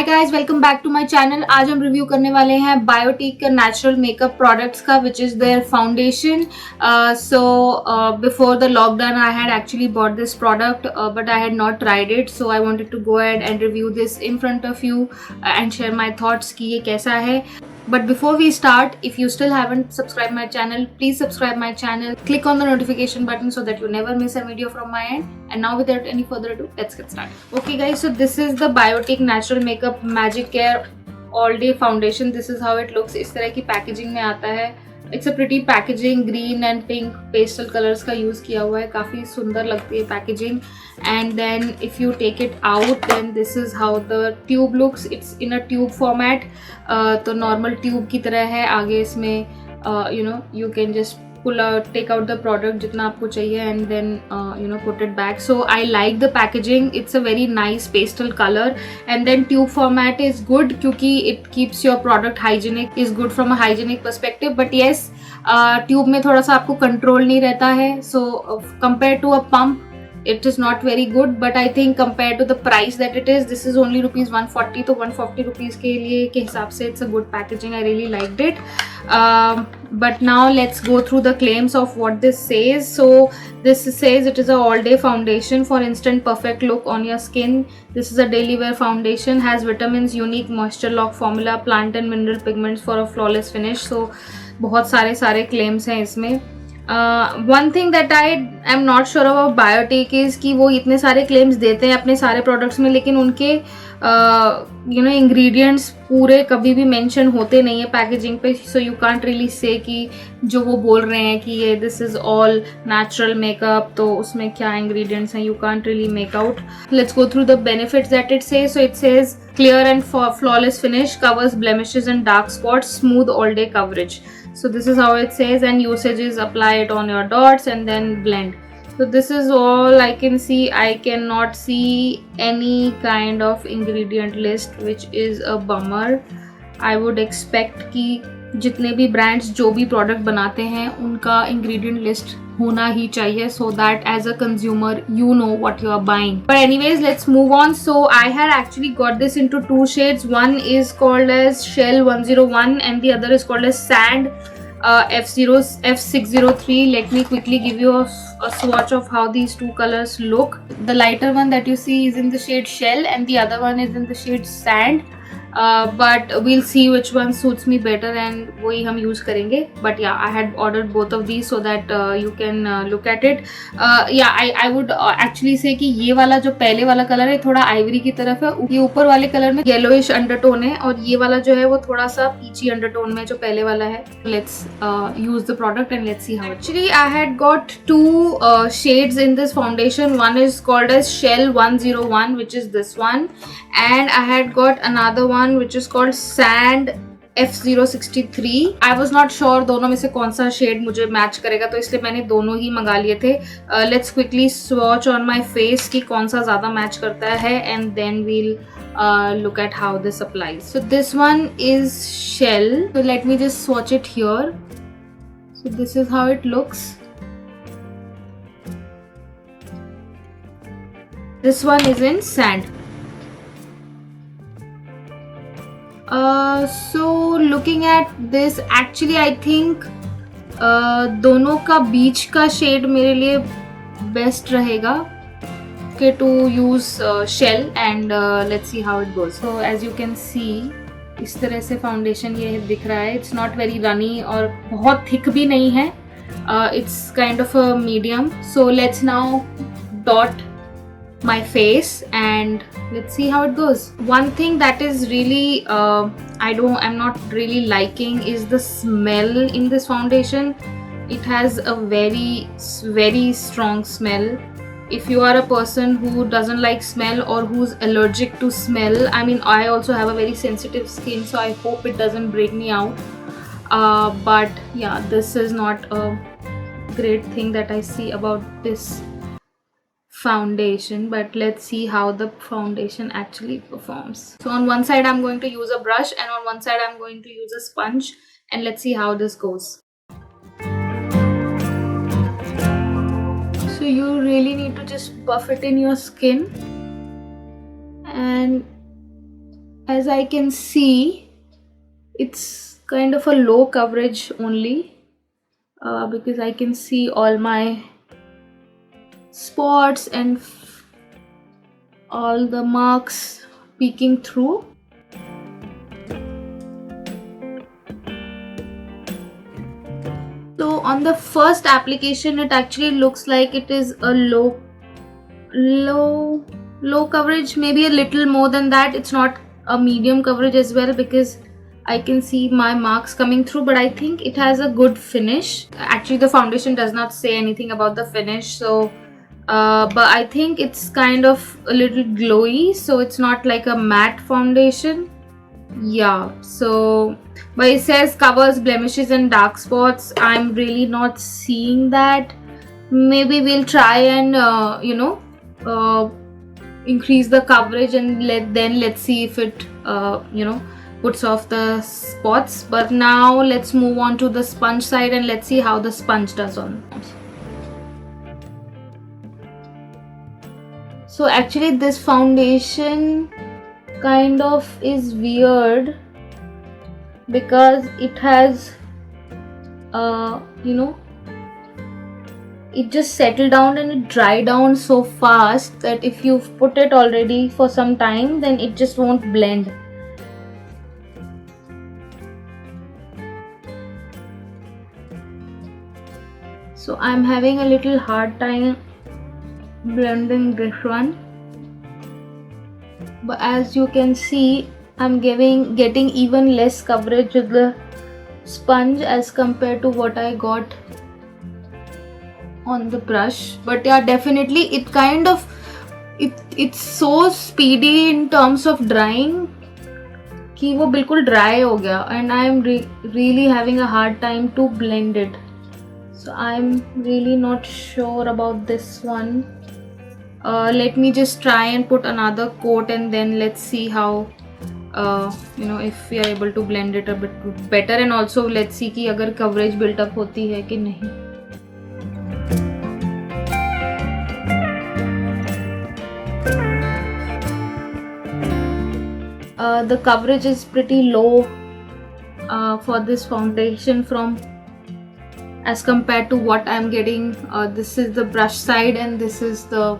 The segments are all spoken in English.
Hi guys, welcome back to my channel. आज हम review करने वाले हैं बायोटिक का नेचुरल मेकअप प्रोडक्ट्स का, which is their foundation. So before the lockdown I had actually bought this product, but I had not tried it, so I wanted to go ahead and review this in front of you and share my thoughts कि ये कैसा है. But before we start, if you still haven't subscribed my channel, please subscribe my channel. Click on the notification button so that you never miss a video from my end. And now without any further ado, let's get started. Okay guys, so this is the Biotic Natural Makeup Magic Care All Day Foundation. This is how it looks. इस तरह की packaging में आता है. It's a pretty packaging. Green and pink pastel colours का use किया हुआ है. काफ़ी सुंदर लगती है packaging. And then if you take it out, then this is how the tube looks. It's in a tube format. तो नॉर्मल ट्यूब की तरह है. आगे इसमें you can just take out the product जितना आपको चाहिए and then put it back. So I like the packaging. It's a very nice pastel color and then tube format is good क्योंकि it keeps your product hygienic, is good from a hygienic perspective. But yes, tube में थोड़ा सा आपको control नहीं रहता है. So compared to a pump, it is not very good, but I think compared to the price that it is, this is only rupees 140. तो 140 rupees के लिए के हिसाब से it's a good packaging. I really liked it. But now let's go through the claims of what this says. So this says it is a all day foundation for instant perfect look on your skin. This is a daily wear foundation, has vitamins, unique moisture lock formula, plant and mineral pigments for a flawless finish. So बहुत सारे claims हैं इसमें. One thing that I am not sure about biotic is कि वो इतने सारे claims देते हैं अपने सारे प्रोडक्ट्स में, लेकिन उनके इंग्रेडिएंट्स पूरे कभी भी मेंशन होते नहीं है पैकेजिंग पे. So you can't really say कि जो वो बोल रहे हैं कि ये this is all natural makeup, तो उसमें क्या इंग्रेडिएंट्स हैं, you can't really make out. Let's go through the benefits that it says. So it says clear and flawless finish, covers blemishes and dark spots, smooth all day coverage. So this is how it says, and usage is apply it on your dots and then blend. So this is all I can see. I cannot see any kind of ingredient list, which is a bummer. I would expect कि जितने भी brands जो भी product बनाते हैं उनका ingredient list होना ही चाहिए, so that as a consumer you know what you are buying. But anyways, let's move on. So I had actually got this into two shades. One is called as Shell 101 and the other is called as Sand F603. Let me quickly give you a swatch of how these two colors look. The lighter one that you see is in the shade Shell and the other one is in the shade Sand. But we'll see which one suits me better and वही हम use करेंगे. But yeah, I had ordered both of these so that you can look at it. Yeah, I would actually say कि ये वाला जो पहले वाला colour है थोड़ा आइवरी की तरफ है. ये ऊपर वाले कलर में येलोइश अंडरटोन है और ये वाला जो है वो थोड़ा सा पीची अंडरटोन में जो पहले वाला है. Let's use the product and let's see how. Actually, I had got two shades in this foundation. One is called as Shell 101, which is this one, and I had got another one which is called Sand F063. I was not sure दोनों में से कौन सा shade मुझे match करेगा, तो इसलिए मैंने दोनों ही मंगा लिए थे. Let's quickly swatch on my face कि कौन सा ज़्यादा मैच करता है and then we'll look at how this applies. So this one is Shell. So let me just swatch it here. So this is how it looks. This one is in Sand. So looking at this, actually I think दोनों का बीच का shade मेरे लिए best रहेगा okay, to use Shell and let's see how it goes. So as you can see, इस तरह से foundation ये दिख रहा है. It's not very runny और बहुत थिक भी नहीं है. It's kind of a medium. So let's now dot my face and let's see how it goes. One thing that is really I'm not really liking is the smell in this foundation. It has a very strong smell. If you are a person who doesn't like smell or who's allergic to smell, I mean, I also have a very sensitive skin, so I hope it doesn't break me out. But yeah, this is not a great thing that I see about this foundation, but let's see how the foundation actually performs. So on one side I'm going to use a brush and on one side I'm going to use a sponge, and let's see how this goes. So you really need to just buff it in your skin, and as I can see, it's kind of a low coverage only, because I can see all my spots and all the marks peeking through. So on the first application, it actually looks like it is a low coverage, maybe a little more than that. It's not a medium coverage as well, because I can see my marks coming through, but I think it has a good finish. Actually, the foundation does not say anything about the finish, so but I think it's kind of a little glowy, so it's not like a matte foundation. Yeah, so but it says covers blemishes and dark spots. I'm really not seeing that. Maybe we'll try and increase the coverage and let's see if it puts off the spots. But now let's move on to the sponge side and let's see how the sponge does on. So actually this foundation kind of is weird because it has it just settled down and it dried down so fast that if you've put it already for some time, then it just won't blend. So I'm having a little hard time blending this one, but as you can see, I'm getting even less coverage with the sponge as compared to what I got on the brush. But yeah, definitely it's so speedy in terms of drying कि वो बिल्कुल dry हो गया, and I'm really having a hard time to blend it. So I'm really not sure about this one. Let me just try and put another coat and then let's see how if we are able to blend it a bit better, and also let's see कि अगर coverage built up होती है कि नहीं. The coverage is pretty low for this foundation as compared to what I'm getting. This is the brush side and this is the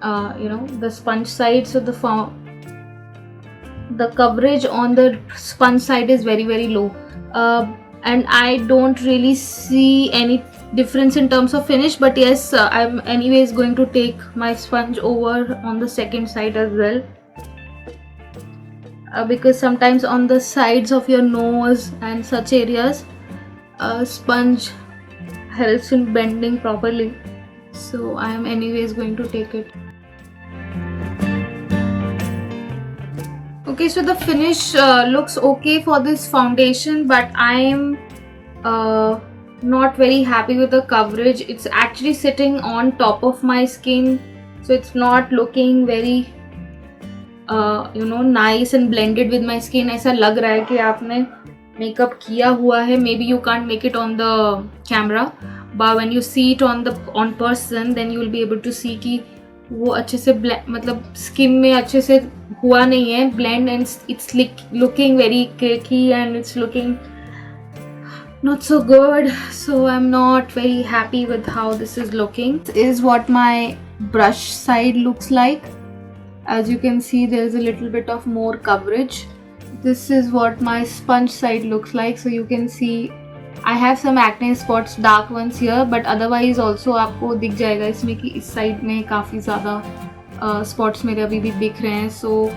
the sponge side. So the coverage on the sponge side is very, very low, and I don't really see any difference in terms of finish. But yes, I'm anyways going to take my sponge over on the second side as well, because sometimes on the sides of your nose and such areas, sponge helps in bending properly. So I am anyways going to take it. Okay, so the finish looks okay for this foundation, but I am not very happy with the coverage. It's actually sitting on top of my skin, so it's not looking very nice and blended with my skin. ऐसा लग रहा है कि आपने makeup किया हुआ है. Maybe you can't make it on the camera, but when you see it on person, then you will be able to see कि वो अच्छे से मतलब स्किन में अच्छे से हुआ नहीं है blend, and it's looking very cakey and it's looking not so good. So I'm not very happy with how this is looking. This is what my brush side looks like. As you can see, there's a little bit of more coverage. This is what my sponge side looks like. So you can see I have some acne spots, dark ones here, but otherwise also आपको दिख जाएगा इसमें कि इस side में काफ़ी ज़्यादा spots मेरे अभी भी दिख रहे हैं. So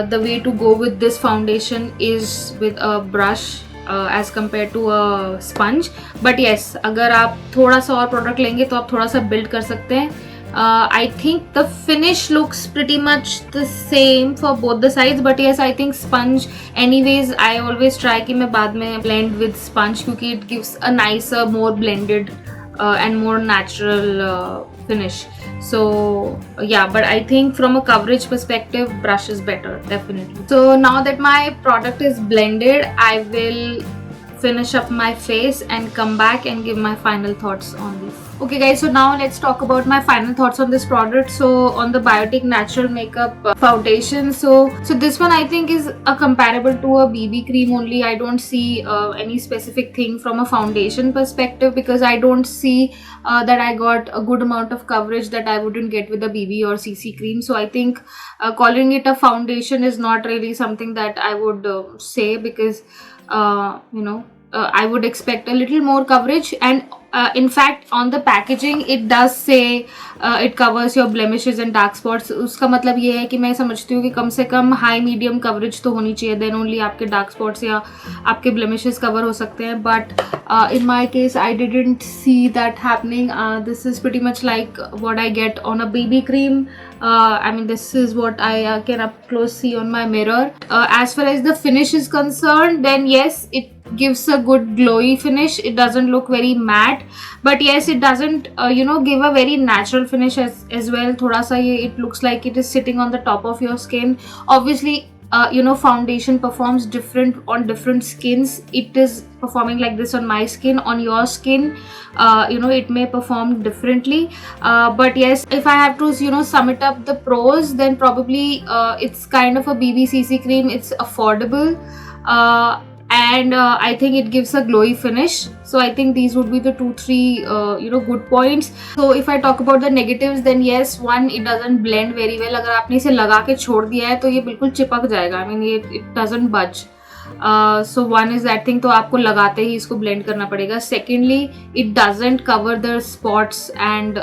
the way to go with this foundation is with a brush as compared to a sponge. But yes, अगर आप थोड़ा सा और product लेंगे तो आप थोड़ा सा build कर सकते हैं. I think the finish looks pretty much the same for both the sides, but yes, I think sponge anyways I always try कि मैं बाद में blend with sponge क्योंकि it gives a nicer, more blended and more natural finish. So yeah, but I think from a coverage perspective, brush is better, definitely. So now that my product is blended, I will finish up my face and come back and give my final thoughts on this. Okay guys, so now let's talk about my final thoughts on this product. So on the Biotique Natural Makeup Foundation, so this one I think is comparable to a BB cream only. I don't see any specific thing from a foundation perspective, because I don't see that I got a good amount of coverage that I wouldn't get with a BB or CC cream. So I think calling it a foundation is not really something that I would say, because I would expect a little more coverage. And in fact on the packaging it does say it covers your blemishes and dark spots. उसका मतलब ये है कि मैं समझती हूँ कि कम से कम हाई मीडियम कवरेज तो होनी चाहिए, देन ओनली आपके डार्क स्पॉट्स या आपके blemishes कवर हो सकते हैं. But in my case I didn't see that happening. This is pretty much like what I get on a BB cream. I mean, this is what I can up close see on my mirror. As far as the finish is concerned, then yes, it gives a good glowy finish. It doesn't look very matte, but yes, it doesn't give a very natural finish as well. Thoda sa ye, it looks like it is sitting on the top of your skin. Obviously foundation performs different on different skins. It is performing like this on my skin. On your skin it may perform differently, but yes, if I have to sum it up the pros, then probably it's kind of a BBCC cream. It's affordable, and I think it gives a glowy finish. So I think these would be the 2-3 good points. So if I talk about the negatives, then yes, one, it doesn't blend very well. अगर आपने इसे लगा के छोड़ दिया है तो ये बिल्कुल चिपक जाएगा. I mean, it doesn't budge. So one is that thing, तो आपको लगाते ही इसको blend करना पड़ेगा. Secondly, it doesn't cover the spots and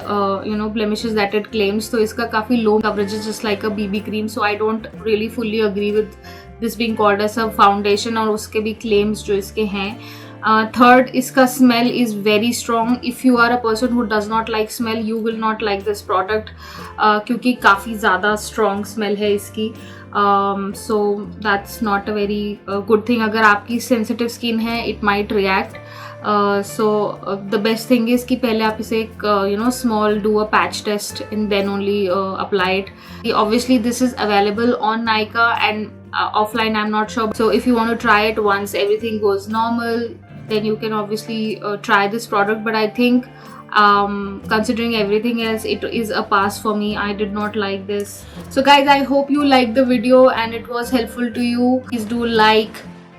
blemishes that it claims. तो इसका काफी low coverage is just like a BB cream. So I don't really fully agree with this being called as a foundation और उसके भी claims जो इसके हैं. Third, इसका smell is very strong. If you are a person who does not like smell, you will not like this product क्योंकि काफ़ी ज़्यादा strong smell है इसकी. So that's not a very good thing. अगर आपकी sensitive skin है, it might react. So the best thing is कि पहले आप इसे एक small do a patch test and then only apply it. Obviously this is available on Nykaa and offline I'm not sure. So if you want to try it once everything goes normal, then you can obviously try this product. But I think considering everything else, it is a pass for me. I did not like this. So guys, I hope you liked the video and it was helpful to you. Please do like,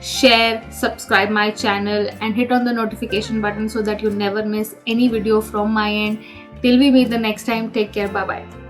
share, subscribe my channel and hit on the notification button so that you never miss any video from my end. Till we meet the next time, take care, bye bye.